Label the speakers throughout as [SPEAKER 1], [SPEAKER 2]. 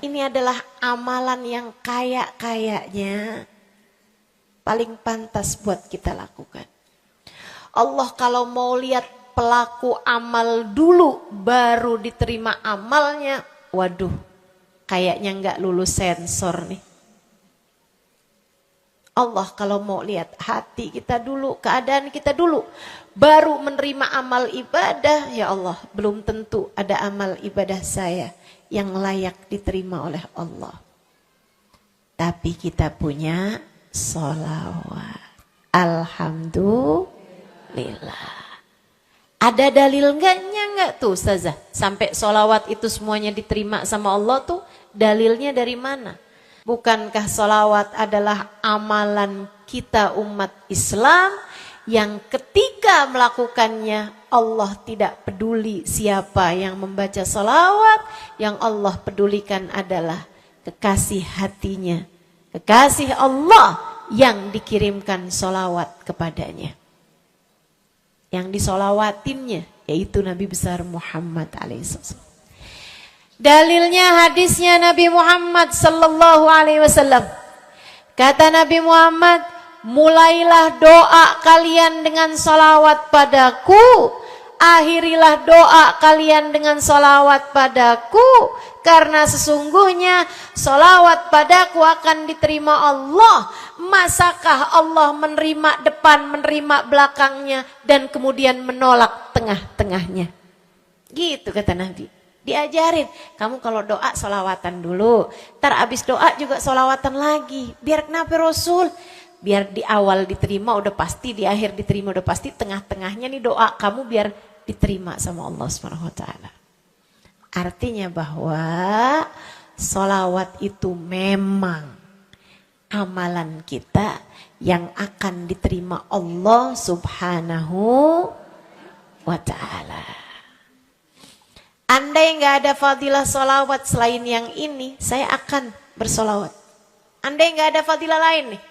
[SPEAKER 1] Ini adalah amalan yang kayaknya paling pantas buat kita lakukan. Allah kalau mau lihat pelaku amal dulu baru diterima amalnya, waduh, kayaknya nggak lulus sensor nih. Allah kalau mau lihat hati kita dulu, keadaan kita dulu, baru menerima amal ibadah, ya Allah, belum tentu ada amal ibadah saya yang layak diterima oleh Allah. Tapi kita punya sholawat. Alhamdulillah. Ada dalil enggak tuh Ustazah? Sampai sholawat itu semuanya diterima sama Allah tuh dalilnya dari mana? Bukankah sholawat adalah amalan kita umat Islam yang ketika melakukannya Allah tidak peduli siapa yang membaca sholawat, yang Allah pedulikan adalah kekasih hatinya, kekasih Allah yang dikirimkan sholawat kepadanya. Yang disolawatinnya yaitu Nabi besar Muhammad alaihissalam. Dalilnya hadisnya Nabi Muhammad sallallahu alaihi wasallam. Kata Nabi Muhammad, mulailah doa kalian dengan salawat padaku, akhirilah doa kalian dengan salawat padaku, karena sesungguhnya salawat padaku akan diterima Allah. Masakah Allah menerima depan, menerima belakangnya, dan kemudian menolak tengah-tengahnya? Gitu kata Nabi. Diajarin, kamu kalau doa sholawatan dulu, ntar abis doa juga sholawatan lagi. Biar kenapa Rasul? Biar di awal diterima udah pasti, di akhir diterima udah pasti, tengah-tengahnya nih doa kamu biar diterima sama Allah SWT. Artinya bahwa sholawat itu memang amalan kita yang akan diterima Allah Subhanahu wa ta'ala. Andai nggak ada fadilah sholawat selain yang ini, saya akan bersolawat. Andai nggak ada fadilah lain nih,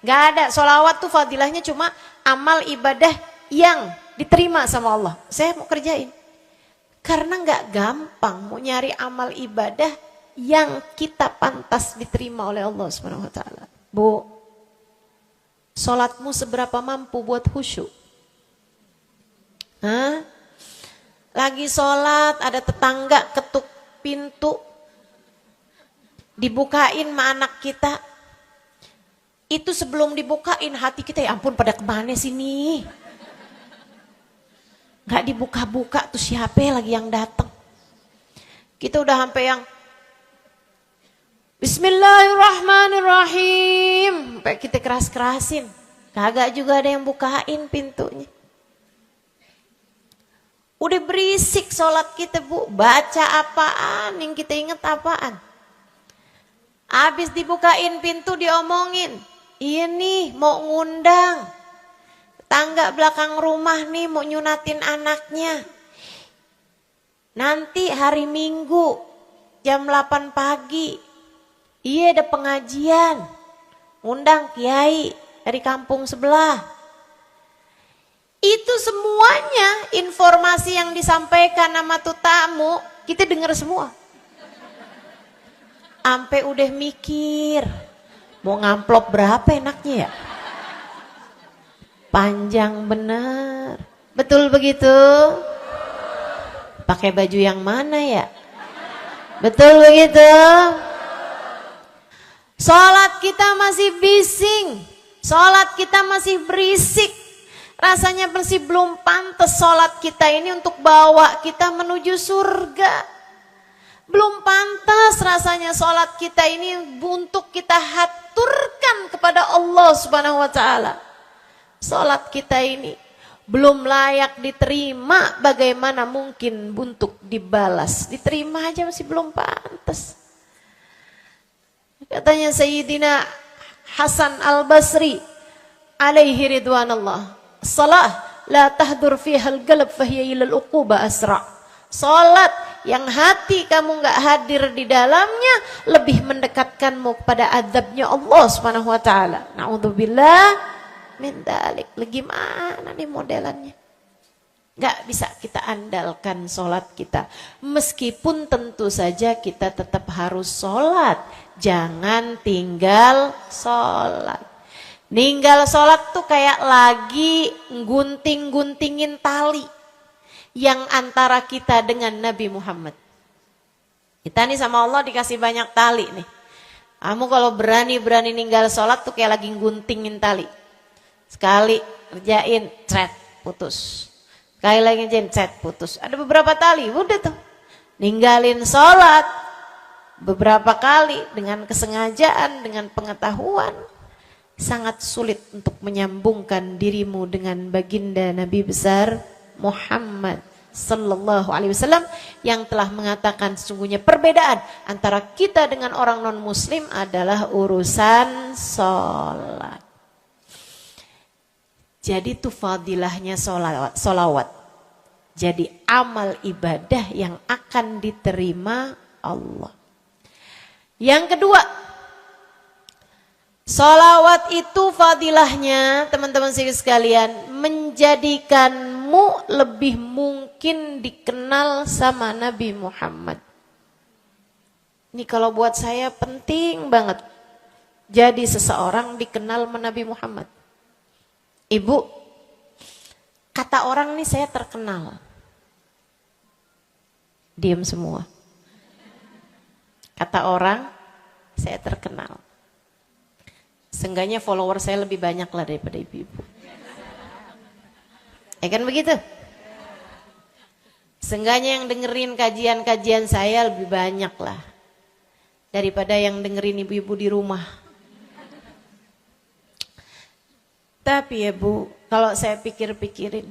[SPEAKER 1] nggak ada. Sholawat tuh fadilahnya cuma amal ibadah yang diterima sama Allah. Saya mau kerjain. Karena nggak gampang mau nyari amal ibadah yang kita pantas diterima oleh Allah Subhanahu wa ta'ala. Bu, sholatmu seberapa mampu buat khusyuk? Hah? Lagi sholat, ada tetangga ketuk pintu, dibukain sama anak kita. Itu sebelum dibukain hati kita, ya ampun pada kemana sini? Gak dibuka-buka tuh siapa lagi yang datang? Kita udah sampai yang Bismillahirrahmanirrahim, sampai kita keras-kerasin, kagak juga ada yang bukain pintunya. Udah berisik sholat kita bu, baca apaan, yang kita inget apaan. Habis dibukain pintu diomongin, iya nih mau ngundang tangga belakang rumah nih mau nyunatin anaknya. Nanti hari Minggu jam 8 pagi, iya ada pengajian, ngundang kiai dari kampung sebelah. Itu semuanya informasi yang disampaikan sama tuh tamu, kita dengar semua. Ampe udah mikir, mau ngamplop berapa enaknya ya? Panjang bener. Betul begitu? Pakai baju yang mana ya? Betul begitu? Sholat kita masih bising, sholat kita masih berisik. Rasanya masih belum pantas sholat kita ini untuk bawa kita menuju surga. Belum pantas rasanya sholat kita ini untuk kita haturkan kepada Allah Subhanahu wa ta'ala. Sholat kita ini belum layak diterima, bagaimana mungkin untuk dibalas? Diterima aja masih belum pantas. Katanya Sayyidina Hasan al-Basri alaihi ridwanallah, salah la tahdur fiha al-qalb fahiya ila al-uquba asra. Salat yang hati kamu enggak hadir di dalamnya lebih mendekatkanmu kepada azabnya Allah Subhanahu wa taala. Nauzubillah min dzalik. Gimana nih modelannya? Gak bisa kita andalkan sholat kita. Meskipun tentu saja kita tetap harus sholat. Jangan tinggal sholat. Ninggal sholat tuh kayak lagi gunting-guntingin tali yang antara kita dengan Nabi Muhammad. Kita nih sama Allah dikasih banyak tali nih. Kamu kalau berani-berani ninggal sholat tuh kayak lagi guntingin tali. Sekali kerjain, cret, putus. Sekali lagi chat putus. Ada beberapa tali, udah tuh. Ninggalin sholat beberapa kali dengan kesengajaan, dengan pengetahuan. Sangat sulit untuk menyambungkan dirimu dengan baginda Nabi besar Muhammad sallallahu alaihi wasallam yang telah mengatakan sesungguhnya perbedaan antara kita dengan orang non muslim adalah urusan sholat. Jadi itu fadilahnya sholawat. Jadi amal ibadah yang akan diterima Allah. Yang kedua, sholawat itu fadilahnya teman-teman sekalian menjadikanmu lebih mungkin dikenal sama Nabi Muhammad. Ini kalau buat saya penting banget. Jadi seseorang dikenal sama Nabi Muhammad. Ibu, kata orang nih saya terkenal. Diam semua. Kata orang, saya terkenal. Seenggaknya follower saya lebih banyak lah daripada ibu-ibu. Ya kan begitu? Seenggaknya yang dengerin kajian-kajian saya lebih banyak lah. Daripada yang dengerin ibu-ibu di rumah. Tapi ya Bu, kalau saya pikir-pikirin,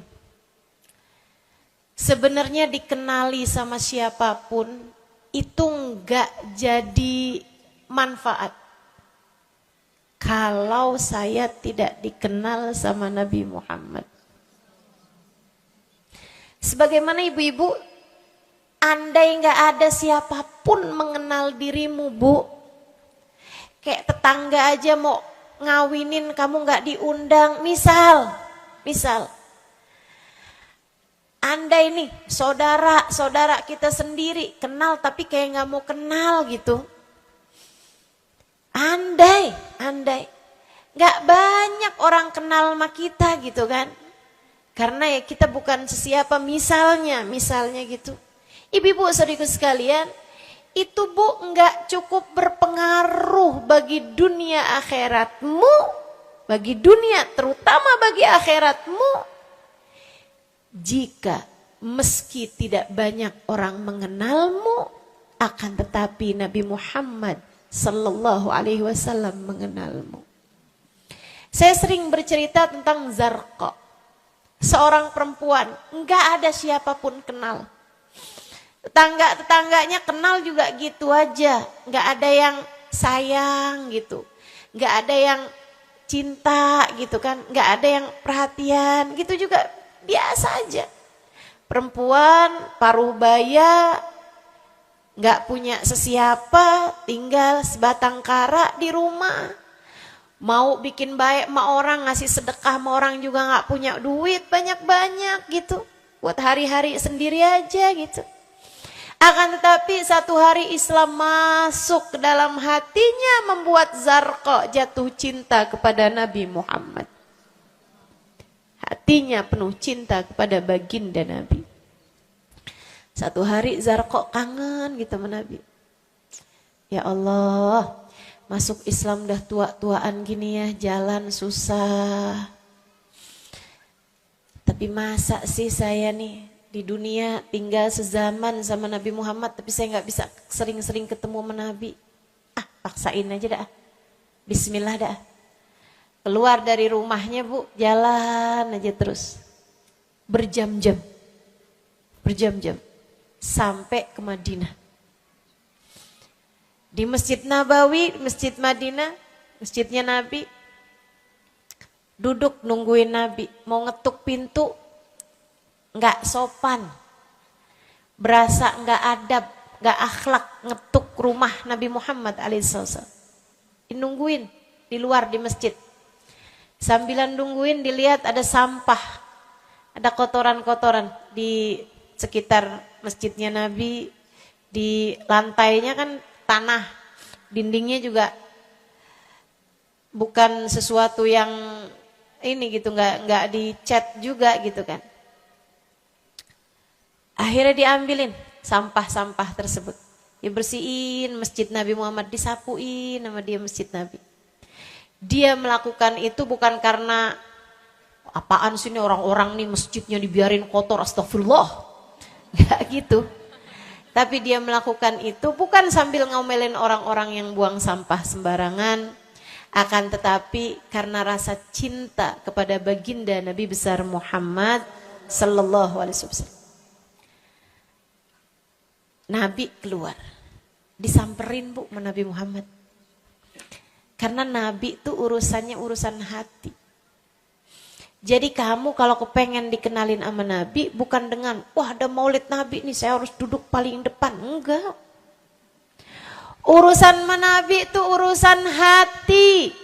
[SPEAKER 1] sebenarnya dikenali sama siapapun itu enggak jadi manfaat. Kalau saya tidak dikenal sama Nabi Muhammad. Sebagaimana ibu-ibu, andai enggak ada siapapun mengenal dirimu Bu, kayak tetangga aja mau ngawinin kamu nggak diundang, misal andai nih saudara kita sendiri kenal tapi kayak nggak mau kenal gitu, andai nggak banyak orang kenal sama kita gitu kan, karena ya kita bukan sesiapa misalnya gitu. Ibu-ibu saudaraku sekalian, itu Bu enggak cukup berpengaruh bagi dunia akhiratmu, bagi dunia terutama bagi akhiratmu, jika meski tidak banyak orang mengenalmu, akan tetapi Nabi Muhammad sallallahu alaihi wasallam mengenalmu. Saya sering bercerita tentang Zarqa, seorang perempuan, enggak ada siapapun kenal. Tetangga-tetangganya kenal juga gitu aja. Gak ada yang sayang gitu. Gak ada yang cinta gitu kan. Gak ada yang perhatian gitu juga. Biasa aja. Perempuan paruh baya, gak punya sesiapa, tinggal sebatang kara di rumah. Mau bikin baik sama orang, ngasih sedekah sama orang juga gak punya duit banyak-banyak gitu. Buat hari-hari sendiri aja gitu. Akan tetapi satu hari Islam masuk ke dalam hatinya, membuat Zarqa jatuh cinta kepada Nabi Muhammad. Hatinya penuh cinta kepada baginda Nabi. Satu hari Zarqa kangen gitu sama Nabi. Ya Allah, masuk Islam dah tua-tuaan gini ya, jalan susah. Tapi masa sih saya nih di dunia tinggal sezaman sama Nabi Muhammad, tapi saya nggak bisa sering-sering ketemu sama Nabi. Paksain aja dah. Bismillah dah. Keluar dari rumahnya Bu, jalan aja terus. Berjam-jam. Sampai ke Madinah. Di Masjid Nabawi, Masjid Madinah, masjidnya Nabi. Duduk nungguin Nabi, mau ngetuk pintu. Nggak sopan, berasa nggak adab, nggak akhlak ngetuk rumah Nabi Muhammad alaihissalam. Nungguin di luar di masjid. Sambilan nungguin dilihat ada sampah Ada kotoran-kotoran di sekitar masjidnya Nabi, di lantainya kan tanah, dindingnya juga bukan sesuatu yang ini gitu, nggak dicat juga gitu kan. Akhirnya diambilin sampah-sampah tersebut, dibersihin masjid Nabi Muhammad, disapuin sama dia masjid Nabi. Dia melakukan itu bukan karena apaan sih ini orang-orang nih masjidnya dibiarin kotor, astagfirullah, nggak gitu. Tapi dia melakukan itu bukan sambil ngomelin orang-orang yang buang sampah sembarangan, akan tetapi karena rasa cinta kepada baginda Nabi besar Muhammad sallallahu alaihi wasallam. Nabi keluar, disamperin Bu sama Nabi Muhammad. Karena Nabi itu urusannya urusan hati. Jadi kamu kalau kepengen dikenalin sama Nabi bukan dengan, wah ada maulid Nabi nih saya harus duduk paling depan. Enggak. Urusan sama Nabi itu urusan hati.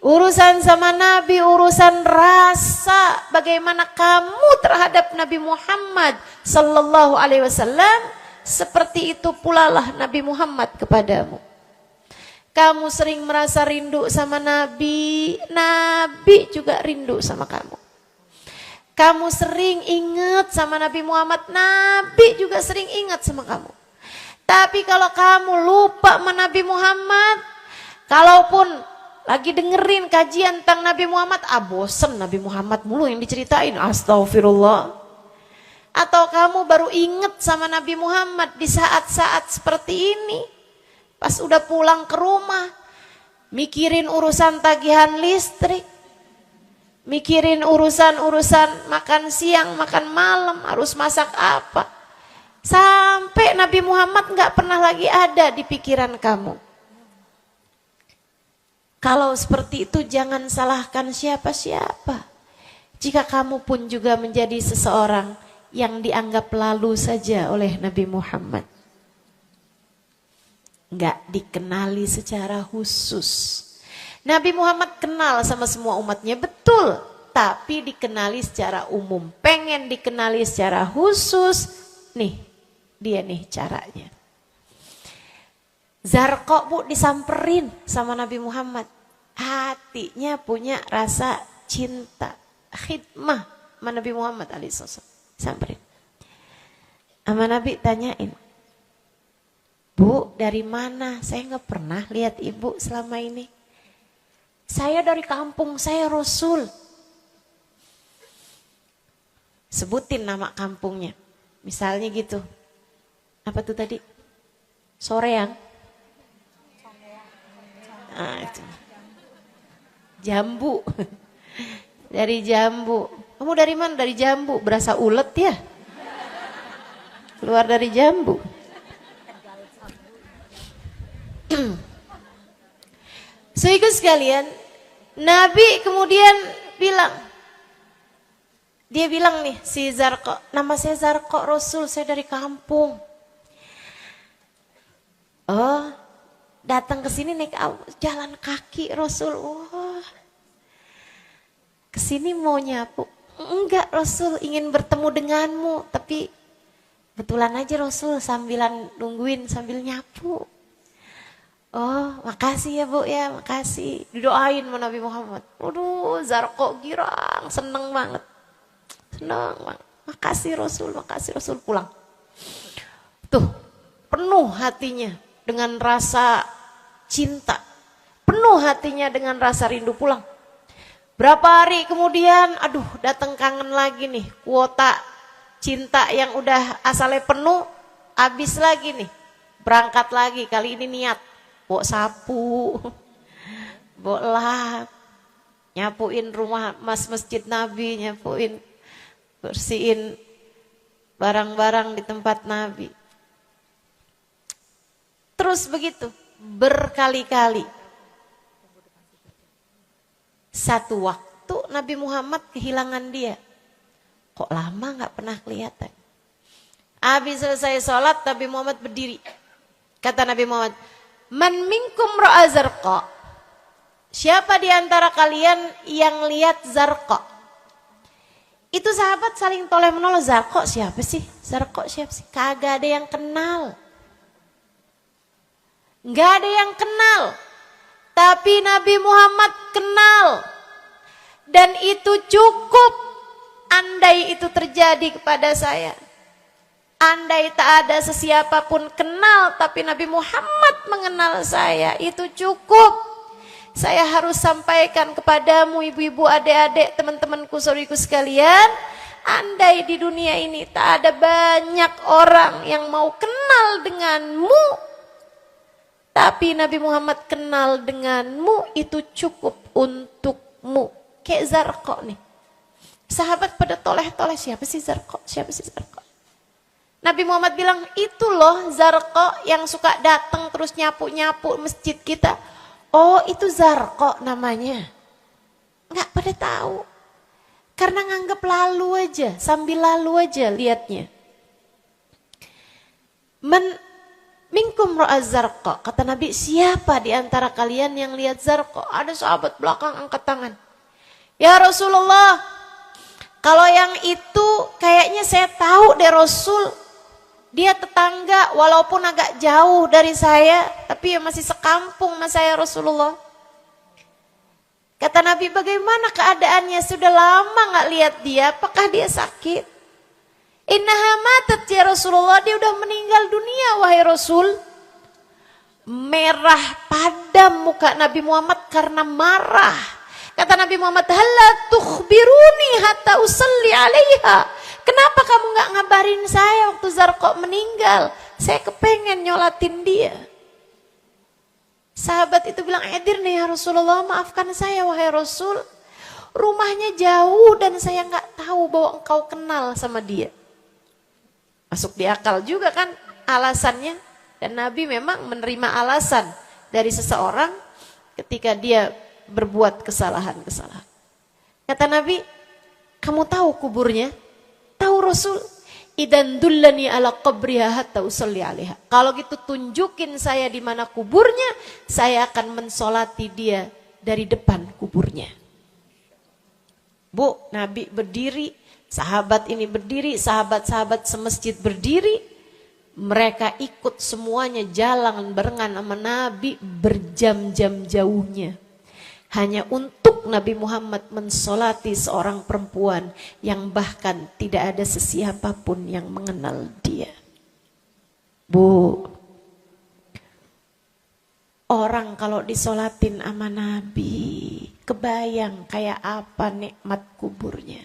[SPEAKER 1] Urusan sama Nabi urusan rasa. Bagaimana kamu terhadap Nabi Muhammad sallallahu alaihi wasallam. Seperti itu pula lah Nabi Muhammad kepadamu. Kamu sering merasa rindu sama Nabi, Nabi juga rindu sama kamu. Kamu sering ingat sama Nabi Muhammad, Nabi juga sering ingat sama kamu. Tapi kalau kamu lupa sama Nabi Muhammad, kalaupun lagi dengerin kajian tentang Nabi Muhammad, bosen Nabi Muhammad mulu yang diceritain, astagfirullah. Atau kamu baru inget sama Nabi Muhammad di saat-saat seperti ini. Pas udah pulang ke rumah, mikirin urusan tagihan listrik, mikirin urusan-urusan makan siang, makan malam, harus masak apa. Sampai Nabi Muhammad gak pernah lagi ada di pikiran kamu. Kalau seperti itu jangan salahkan siapa-siapa. Jika kamu pun juga menjadi seseorang yang dianggap lalu saja oleh Nabi Muhammad. Enggak dikenali secara khusus. Nabi Muhammad kenal sama semua umatnya, betul. Tapi dikenali secara umum. Pengen dikenali secara khusus, nih, dia nih caranya. Zarqa Bu disamperin sama Nabi Muhammad. Hatinya punya rasa cinta, khidmah sama Nabi Muhammad alaihissalam. Samperin. Sama Nabi tanyain, Bu dari mana? Saya nggak pernah lihat ibu selama ini. Saya dari kampung, saya Rasul. Sebutin nama kampungnya. Misalnya gitu. Apa tuh tadi? Soreang. Itu. Jambu. Dari Jambu. Kamu dari mana? Dari Jambu. Berasa ulet ya? Keluar dari Jambu. Saudara sekalian, Nabi kemudian bilang, dia bilang nih si Zarqa, nama saya Zarqa Rasul, saya dari kampung. Oh, datang ke sini naik jalan kaki Rasul. Wah, kesini mau nyapu. Enggak Rasul, ingin bertemu denganmu. Tapi betulan aja Rasul sambilan nungguin sambil nyapu. Oh makasih ya Bu ya, makasih. Didoain sama Nabi Muhammad. Waduh Zarqa girang, seneng banget. Seneng banget. Makasih Rasul pulang. Tuh penuh hatinya dengan rasa cinta. Penuh hatinya dengan rasa rindu pulang. Berapa hari kemudian, aduh datang kangen lagi nih, kuota cinta yang udah asalnya penuh, habis lagi nih, berangkat lagi, kali ini niat, bawa sapu, bawa lap, nyapuin rumah masjid Nabi, nyapuin, bersihin barang-barang di tempat Nabi. Terus begitu, berkali-kali. Satu waktu Nabi Muhammad kehilangan dia. Kok lama gak pernah kelihatan. Habis selesai sholat Nabi Muhammad berdiri. Kata Nabi Muhammad, Man minkum ra'a Zarqa. Siapa di antara kalian yang lihat Zarqa? Itu sahabat saling toleh menolong. Zarqa siapa sih? Zarqa siapa sih? Kagak ada yang kenal. Nggak ada yang kenal. Tapi Nabi Muhammad kenal. Dan itu cukup. Andai itu terjadi kepada saya. Andai tak ada sesiapa pun kenal, tapi Nabi Muhammad mengenal saya, itu cukup. Saya harus sampaikan kepadamu ibu-ibu, adik-adik, teman-temanku, saudariku sekalian, andai di dunia ini tak ada banyak orang yang mau kenal denganmu, tapi Nabi Muhammad kenal denganmu, itu cukup untukmu. Kayak Zarqa nih. Sahabat pada toleh-toleh, siapa sih Zarqa? Siapa sih Zarqa? Nabi Muhammad bilang, itu loh Zarqa yang suka datang terus nyapu-nyapu masjid kita. Oh, itu Zarqa namanya. Nggak pada tahu. Karena nganggap lalu aja, sambil lalu aja liatnya. Minkum ra'az Zarqa. Kata Nabi, siapa di antara kalian yang lihat Zarqa? Ada sahabat belakang angkat tangan. Ya Rasulullah, kalau yang itu kayaknya saya tahu deh Rasul. Dia tetangga walaupun agak jauh dari saya, tapi ya masih sekampung sama saya Rasulullah. Kata Nabi, bagaimana keadaannya? Sudah lama gak lihat dia, apakah dia sakit? Innaha matat ya Rasulullah, dia udah meninggal dunia wahai Rasul. Merah padam muka Nabi Muhammad karena marah. Kata Nabi Muhammad, halla tukhbiruni hatta usalli alaiha. Kenapa kamu gak ngabarin saya waktu Zarqa meninggal? Saya kepengen nyolatin dia. Sahabat itu bilang, edir nih ya Rasulullah, maafkan saya wahai Rasul. Rumahnya jauh dan saya gak tahu bahwa engkau kenal sama dia. Masuk di akal juga kan alasannya. Dan Nabi memang menerima alasan dari seseorang ketika dia berbuat kesalahan-kesalahan. Kata Nabi, kamu tahu kuburnya? Tahu Rasul, idan dullani ala qabriha hatta usalli alaiha. Kalau gitu tunjukin saya di mana kuburnya, saya akan mensolati dia dari depan kuburnya. Bu, Nabi berdiri, sahabat ini berdiri, sahabat-sahabat semasjid berdiri, mereka ikut semuanya jalan barengan sama Nabi berjam-jam jauhnya. Hanya untuk Nabi Muhammad mensolati seorang perempuan yang bahkan tidak ada sesiapa pun yang mengenal dia. Bu, orang kalau disolatin sama Nabi, kebayang kayak apa nikmat kuburnya.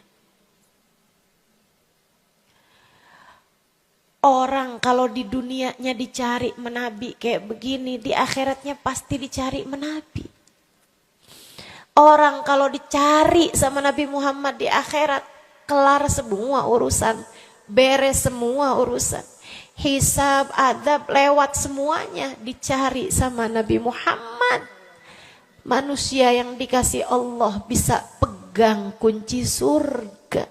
[SPEAKER 1] Orang kalau di dunianya dicari menabi kayak begini, di akhiratnya pasti dicari menabi. Orang kalau dicari sama Nabi Muhammad di akhirat, kelar semua urusan, beres semua urusan. Hisab, adab, lewat semuanya dicari sama Nabi Muhammad. Manusia yang dikasih Allah bisa pegang kunci surga.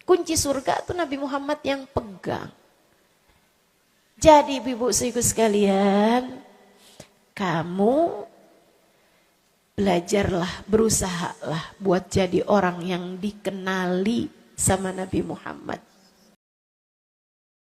[SPEAKER 1] Kunci surga itu Nabi Muhammad yang pegang. Jadi ibu-ibu sekalian, kamu belajarlah, berusahalah buat jadi orang yang dikenali sama Nabi Muhammad.